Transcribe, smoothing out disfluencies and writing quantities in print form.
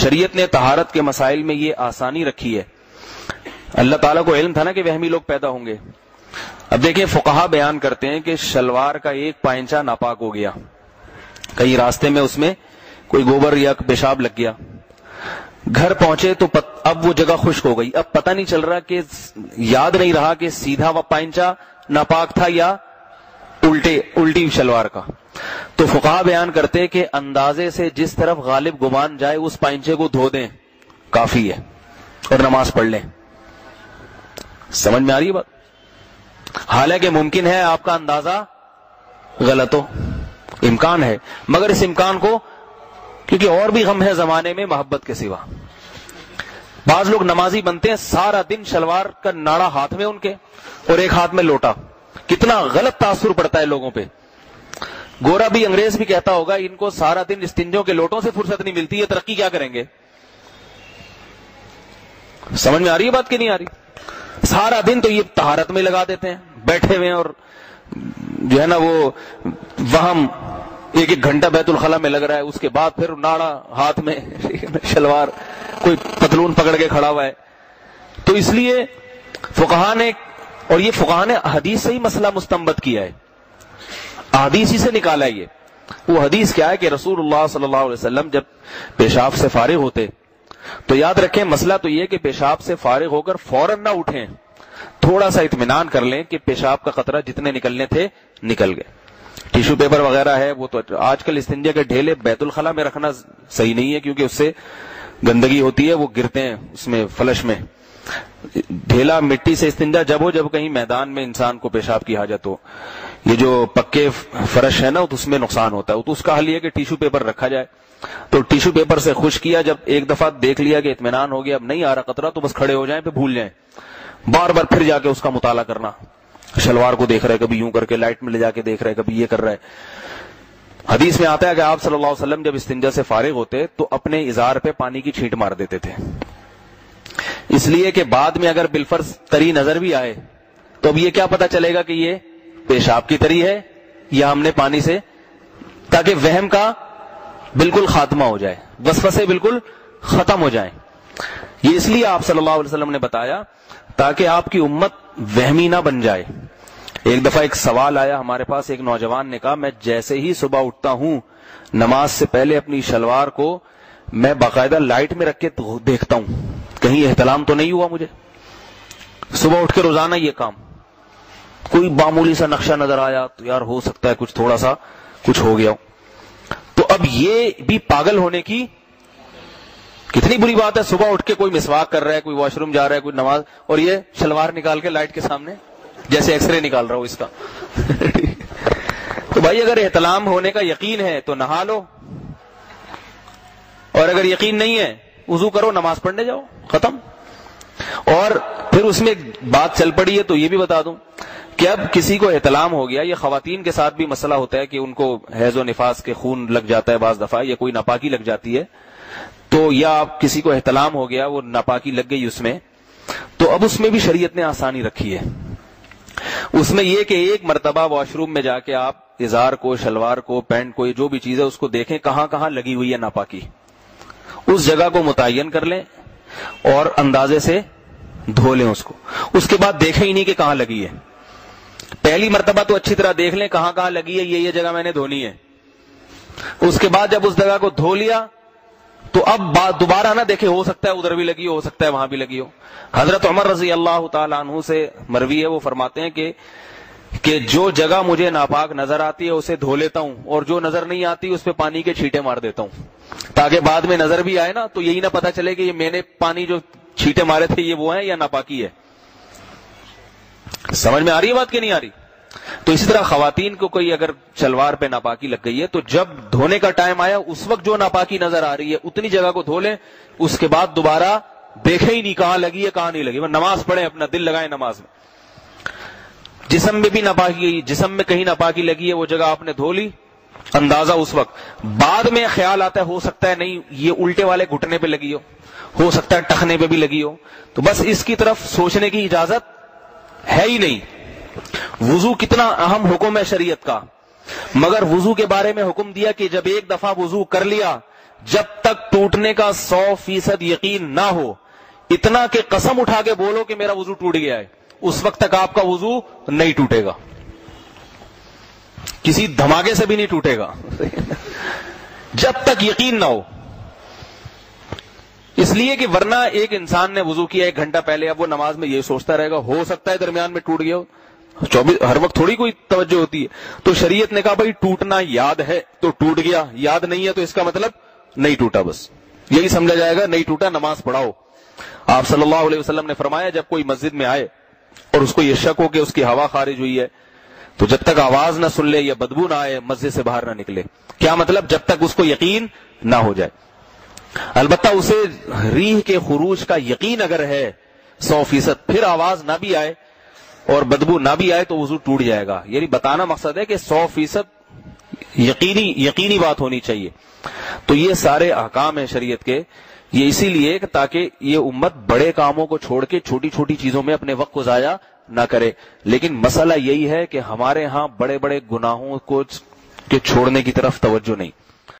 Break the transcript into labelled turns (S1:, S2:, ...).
S1: شریعت نے طہارت کے مسائل میں یہ آسانی رکھی ہے. اللہ تعالیٰ کو علم تھا نا کہ وہمی لوگ پیدا ہوں گے. اب دیکھیں فقہا بیان کرتے ہیں کہ شلوار کا ایک پائنچہ ناپاک ہو گیا, کہیں راستے میں اس میں کوئی گوبر یا پیشاب لگ گیا, گھر پہنچے تو اب وہ جگہ خشک ہو گئی, اب پتہ نہیں چل رہا کہ یاد نہیں رہا کہ سیدھا وہ پائنچہ ناپاک تھا یا الٹی شلوار کا. تو فقہا بیان کرتے کہ اندازے سے جس طرف غالب گمان جائے اس پائنچے کو دھو دیں کافی ہے اور نماز پڑھ لیں. سمجھ میں آ رہی ہے بات؟ حالانکہ ممکن ہے آپ کا اندازہ غلط ہو, امکان ہے, مگر اس امکان کو, کیونکہ اور بھی غم ہے زمانے میں محبت کے سوا. بعض لوگ نمازی بنتے ہیں سارا دن شلوار کا ناڑا ہاتھ میں ان کے اور ایک ہاتھ میں لوٹا, کتنا غلط تاثر پڑتا ہے لوگوں پہ. گورا بھی انگریز بھی کہتا ہوگا ان کو سارا دن استنجوں کے لوٹوں سے فرصت نہیں ملتی, یہ ترقی کیا کریں گے؟ سمجھ میں آ رہی ہے بات کہ نہیں آ رہی؟ سارا دن تو یہ طہارت میں لگا دیتے ہیں, بیٹھے ہوئے ہیں, اور جو ہے نا وہ وہم ایک ایک گھنٹہ بیت الخلا میں لگ رہا ہے, اس کے بعد پھر ناڑا ہاتھ میں شلوار, کوئی پتلون پکڑ کے کھڑا ہوا ہے. تو اس لیے فقہا نے, اور یہ فقہا نے حدیث سے ہی مسئلہ مستنبط کیا ہے, حدیث ہی سے نکالا ہے یہ. وہ حدیث کیا ہے کہ رسول اللہ صلی اللہ علیہ وسلم جب پیشاب سے فارغ ہوتے تو یاد رکھیں مسئلہ تو یہ کہ پیشاب سے فارغ ہو کر فوراً نہ اٹھیں, تھوڑا سا اطمینان کر لیں کہ پیشاب کا قطرہ جتنے نکلنے تھے نکل گئے. ٹیشو پیپر وغیرہ ہے وہ تو آج کل استنجا کے ڈھیلے بیت الخلا میں رکھنا صحیح نہیں ہے, کیونکہ اس سے گندگی ہوتی ہے, وہ گرتے ہیں اس میں فلش میں. ڈھیلا مٹی سے استنجا جب ہو جب کہیں میدان میں انسان کو پیشاب کی حاجت ہو. یہ جو پکے فرش ہے نا تو اس میں نقصان ہوتا ہے, تو اس کا حل یہ کہ ٹیشو پیپر رکھا جائے. تو ٹیشو پیپر سے خشک کیا, جب ایک دفعہ دیکھ لیا کہ اطمینان ہو گیا اب نہیں آ رہا قطرہ, تو بس کھڑے ہو جائیں, پھر بھول جائیں. بار بار پھر جا کے اس کا مطالعہ کرنا, شلوار کو دیکھ رہے کبھی یوں کر کے لائٹ میں لے جا کے دیکھ رہے کبھی یہ کر رہے. حدیث میں آتا ہے کہ آپ صلی اللہ علیہ وسلم جب استنجا سے فارغ ہوتے تو اپنے ازار پہ پانی کی چھینٹ مار دیتے تھے, اس لیے کہ بعد میں اگر بالفرض تری نظر بھی آئے تو اب یہ کیا پتا چلے گا کہ یہ پیشاب کی تری ہے یا ہم نے پانی سے, تاکہ وہم کا بالکل خاتمہ ہو جائے, وسوسے بالکل ختم ہو جائیں. یہ اس لیے آپ صلی اللہ علیہ وسلم نے بتایا تاکہ آپ کی امت وہمی نہ بن جائے. ایک دفعہ ایک سوال آیا ہمارے پاس, ایک نوجوان نے کہا میں جیسے ہی صبح اٹھتا ہوں نماز سے پہلے اپنی شلوار کو میں باقاعدہ لائٹ میں رکھ کے دیکھتا ہوں کہیں احتلام تو نہیں ہوا مجھے. صبح اٹھ کے روزانہ یہ کام, کوئی معمولی سا نقشہ نظر آیا تو یار ہو سکتا ہے کچھ تھوڑا سا کچھ ہو گیا. تو اب یہ بھی پاگل ہونے کی کتنی بری بات ہے, صبح اٹھ کے کوئی مسواک کر رہا ہے, کوئی واش روم جا رہا ہے, کوئی نماز, اور یہ شلوار نکال کے لائٹ کے سامنے جیسے ایکس رے نکال رہا ہو اس کا. تو بھائی اگر احتلام ہونے کا یقین ہے تو نہا لو, اور اگر یقین نہیں ہے وضو کرو, نماز پڑھنے جاؤ, ختم. اور پھر اس میں بات چل پڑی ہے تو یہ بھی بتا دوں کہ اب کسی کو احتلام ہو گیا, یہ خواتین کے ساتھ بھی مسئلہ ہوتا ہے کہ ان کو حیض و نفاس کے خون لگ جاتا ہے بعض دفعہ, یا کوئی ناپاکی لگ جاتی ہے, تو یا آپ کسی کو احتلام ہو گیا, وہ ناپاکی لگ گئی اس میں, تو اب اس میں بھی شریعت نے آسانی رکھی ہے. اس میں یہ کہ ایک مرتبہ واش روم میں جا کے آپ ازار کو, شلوار کو, پینٹ کو, جو بھی چیز ہے اس کو دیکھیں کہاں کہاں لگی ہوئی ہے ناپاکی, اس جگہ کو متعین کر لیں اور اندازے سے دھو لیں اس کو. اس کے بعد دیکھیں ہی نہیں کہ کہاں لگی ہے. پہلی مرتبہ تو اچھی طرح دیکھ لیں کہاں کہاں لگی ہے, یہ جگہ میں نے دھونی ہے. اس کے بعد جب اس جگہ کو دھو لیا تو اب دوبارہ نہ دیکھیں, ہو سکتا ہے ادھر بھی لگی ہو سکتا ہے وہاں بھی لگی ہو. حضرت عمر رضی اللہ تعالیٰ عنہ سے مروی ہے, وہ فرماتے ہیں کہ جو جگہ مجھے ناپاک نظر آتی ہے اسے دھو لیتا ہوں, اور جو نظر نہیں آتی اس پہ پانی کے چھینٹے مار دیتا ہوں, تاکہ بعد میں نظر بھی آئے نا تو یہی نہ پتا چلے کہ یہ میں نے پانی جو چھینٹے مارے تھے یہ وہ ہیں یا ناپاکی ہے. سمجھ میں آ رہی ہے بات کہ نہیں آ رہی؟ تو اسی طرح خواتین کو کوئی اگر شلوار پہ ناپاکی لگ گئی ہے تو جب دھونے کا ٹائم آیا اس وقت جو ناپاکی نظر آ رہی ہے اتنی جگہ کو دھو لیں, اس کے بعد دوبارہ دیکھیں ہی نہیں کہاں لگی ہے کہاں نہیں لگی, نماز پڑھیں, اپنا دل لگائیں نماز میں. جسم میں بھی ناپاکی, جسم میں کہیں ناپاکی لگی ہے وہ جگہ آپ نے دھو لی, اندازہ اس وقت. بعد میں خیال آتا ہے ہو سکتا ہے نہیں یہ الٹے والے گھٹنے پہ لگی ہو سکتا ہے ٹخنے پہ بھی لگی ہو, تو بس اس کی طرف سوچنے کی اجازت ہے ہی نہیں. وضو کتنا اہم حکم ہے شریعت کا, مگر وضو کے بارے میں حکم دیا کہ جب ایک دفعہ وضو کر لیا, جب تک ٹوٹنے کا 100% یقین نہ ہو، اتنا کہ قسم اٹھا کے بولو کہ میرا وضو ٹوٹ گیا ہے، اس وقت تک آپ کا وضو نہیں ٹوٹے گا، کسی دھماکے سے بھی نہیں ٹوٹے گا جب تک یقین نہ ہو۔ اس لیے کہ ورنہ ایک انسان نے وضو کیا 1 گھنٹہ پہلے، اب وہ نماز میں یہ سوچتا رہے گا ہو سکتا ہے درمیان میں ٹوٹ گیا ہو، 24 ہر وقت تھوڑی کوئی توجہ ہوتی ہے۔ تو شریعت نے کہا بھائی ٹوٹنا یاد ہے تو ٹوٹ گیا، یاد نہیں ہے تو اس کا مطلب نہیں ٹوٹا، بس یہی سمجھا جائے گا نہیں ٹوٹا، نماز پڑھاؤ۔ آپ صلی اللہ علیہ وسلم نے فرمایا جب کوئی مسجد میں آئے اور اس کو یہ شک ہو کہ اس کی ہوا خارج ہوئی ہے تو جب تک آواز نہ سن لے یا بدبو نہ آئے مسجد سے باہر نہ نکلے۔ کیا مطلب؟ جب تک اس کو یقین نہ ہو جائے۔ البتہ اسے ریح کے خروج کا یقین اگر ہے 100%، پھر آواز نہ بھی آئے اور بدبو نہ بھی آئے تو وضو ٹوٹ جائے گا۔ یعنی بتانا مقصد ہے کہ 100% یقینی بات ہونی چاہیے۔ تو یہ سارے احکام ہیں شریعت کے، یہ اسی لیے کہ تاکہ یہ امت بڑے کاموں کو چھوڑ کے چھوٹی چھوٹی چیزوں میں اپنے وقت کو ضائع نہ کرے۔ لیکن مسئلہ یہی ہے کہ ہمارے ہاں بڑے بڑے گناہوں کو کے چھوڑنے کی طرف توجہ نہیں۔